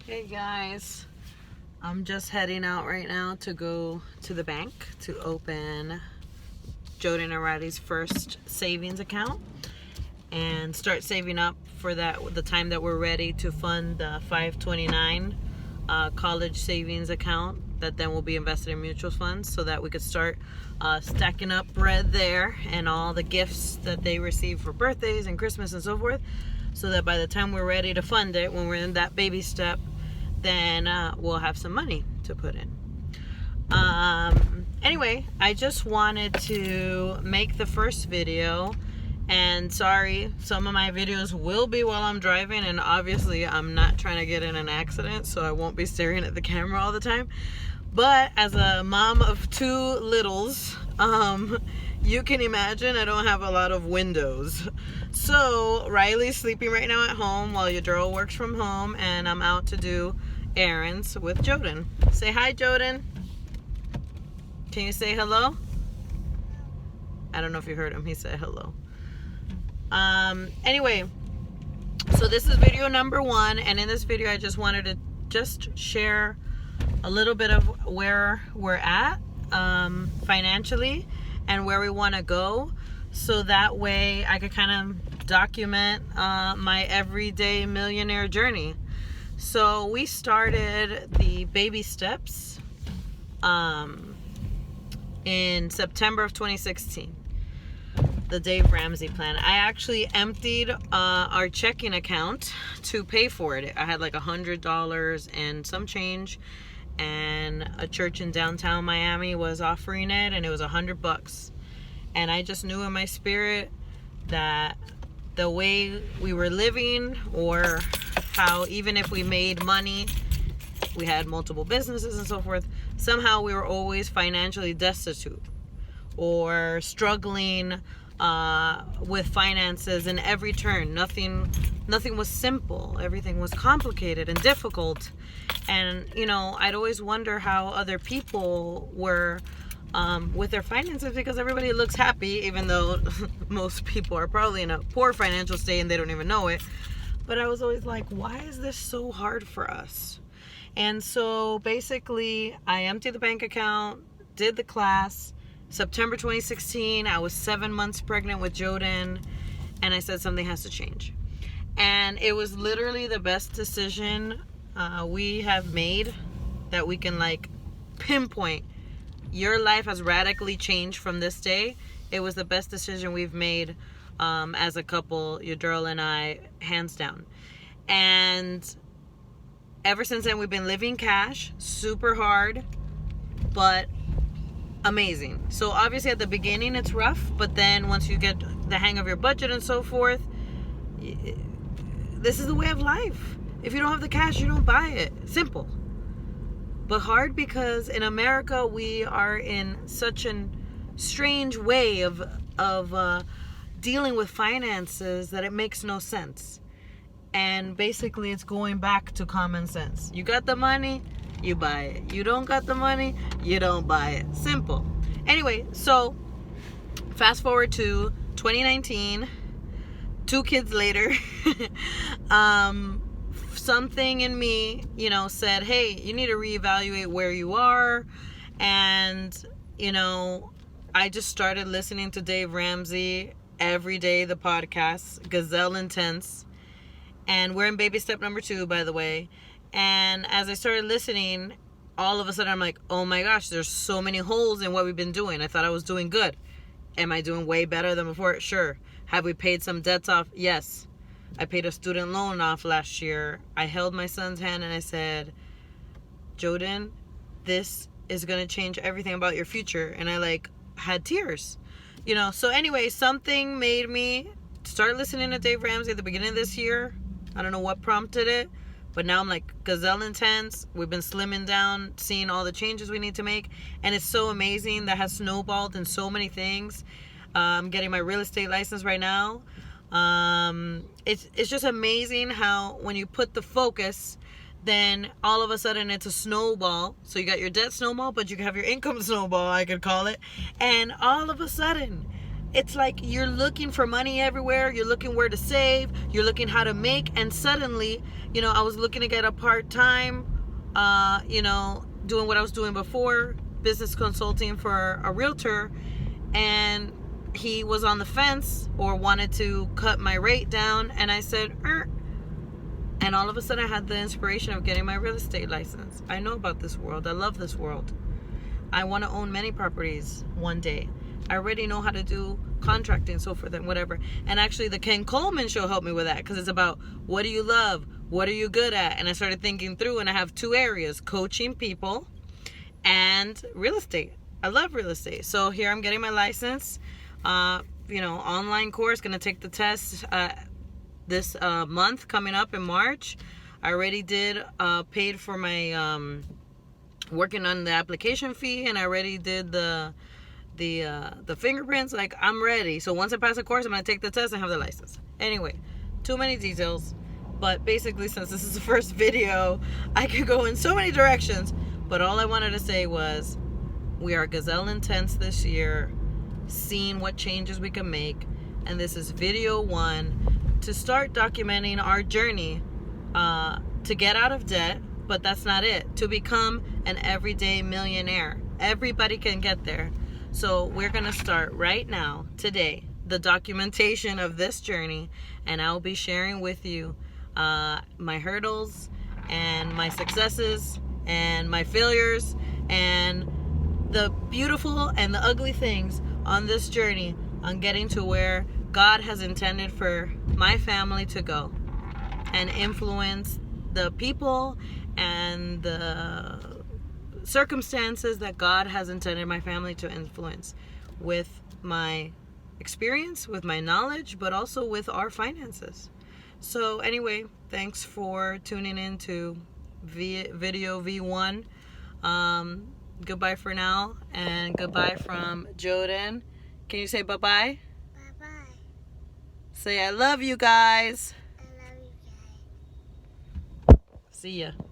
Hey guys, I'm just heading out right now to go to the bank to open Jordan and Riley's first savings account and start saving up for the time that we're ready to fund the 529 college savings account that then will be invested in mutual funds so that we could start stacking up bread there and all the gifts that they receive for birthdays and Christmas and so forth, so that by the time we're ready to fund it, when we're in that baby step, then we'll have some money to put in. Anyway, I just wanted to make the first video, and sorry, some of my videos will be while I'm driving, and obviously I'm not trying to get in an accident, so I won't be staring at the camera all the time. But as a mom of two littles, you can imagine I don't have a lot of windows. So Riley's sleeping right now at home while your girl works from home, and I'm out to do errands with Jordan. Say hi, Jordan. Can you say hello? I don't know if you heard him. He said hello. Anyway, so this is video number 1, and in this video I just wanted to just share a little bit of where we're at financially and where we want to go, so that way I could kind of document my everyday millionaire journey. So we started the baby steps in September of 2016, the Dave Ramsey plan. I actually emptied our checking account to pay for it. I had like $100 and some change, and a church in downtown Miami was offering it, and it was $100. And I just knew in my spirit that the way we were living, or how even if we made money, we had multiple businesses and so forth, somehow we were always financially destitute or struggling with finances in every turn. Nothing was simple. Everything was complicated and difficult. And I'd always wonder how other people were with their finances, because everybody looks happy, even though most people are probably in a poor financial state and they don't even know it. But I was always like, why is this so hard for us? And so basically I emptied the bank account, did the class. September 2016, I was 7 months pregnant with Jordan, and I said something has to change. And it was literally the best decision we have made, that we can pinpoint. Your life has radically changed from this day. It was the best decision we've made as a couple, your girl and I, hands down. And ever since then, we've been living cash, super hard, but amazing. So obviously at the beginning it's rough, but then once you get the hang of your budget and so forth, this is the way of life. If you don't have the cash, you don't buy it. Simple. But hard, because in America we are in such a strange way of dealing with finances that it makes no sense. And basically it's going back to common sense. You got the money, you buy it. You don't got the money, you don't buy it. Simple. Anyway, so fast forward to 2019, 2 kids later. Something in me, said, hey, you need to reevaluate where you are. And, I just started listening to Dave Ramsey every day, the podcast, Gazelle Intense. And we're in baby step number 2, by the way. And as I started listening, all of a sudden I'm like, oh my gosh, there's so many holes in what we've been doing. I thought I was doing good. Am I doing way better than before? Sure. Have we paid some debts off? Yes. I paid a student loan off last year. I held my son's hand and I said, Jordan, this is going to change everything about your future. And I had tears, So anyway, something made me start listening to Dave Ramsey at the beginning of this year. I don't know what prompted it, but now I'm Gazelle Intense. We've been slimming down, seeing all the changes we need to make. And it's so amazing. That has snowballed in so many things. I'm getting my real estate license right now. It's just amazing how when you put the focus, then all of a sudden it's a snowball. So you got your debt snowball, but you can have your income snowball, I could call it. And all of a sudden it's like you're looking for money everywhere. You're looking where to save. You're looking how to make. And suddenly, I was looking to get a part-time, doing what I was doing before, business consulting for a realtor. And he was on the fence or wanted to cut my rate down. And I said, And all of a sudden I had the inspiration of getting my real estate license. I know about this world. I love this world. I want to own many properties one day. I already know how to do contracting, so forth and whatever. And actually the Ken Coleman show helped me with that, because it's about what do you love? What are you good at? And I started thinking through, and I have 2 areas: coaching people and real estate. I love real estate. So here I'm getting my license. Online course, going to take the test this month coming up in March. I already did paid for my working on the application fee, and I already did the fingerprints. Like, I'm ready. So once I pass the course, I'm gonna take the test and have the license. Anyway, too many details, but basically, since this is the first video, I could go in so many directions, but all I wanted to say was we are gazelle intense this year, seeing what changes we can make, and this is video 1 to start documenting our journey to get out of debt. But that's not it. To become an everyday millionaire. Everybody can get there. So we're going to start right now, today, the documentation of this journey. And I'll be sharing with you my hurdles and my successes and my failures and the beautiful and the ugly things on this journey on getting to where God has intended for my family to go and influence the people and the circumstances that God has intended my family to influence with my experience, with my knowledge, but also with our finances. So anyway, thanks for tuning in to video V1. Goodbye for now, and goodbye from Joden. Can you say bye-bye? Bye-bye. Say I love you guys. I love you guys. See ya.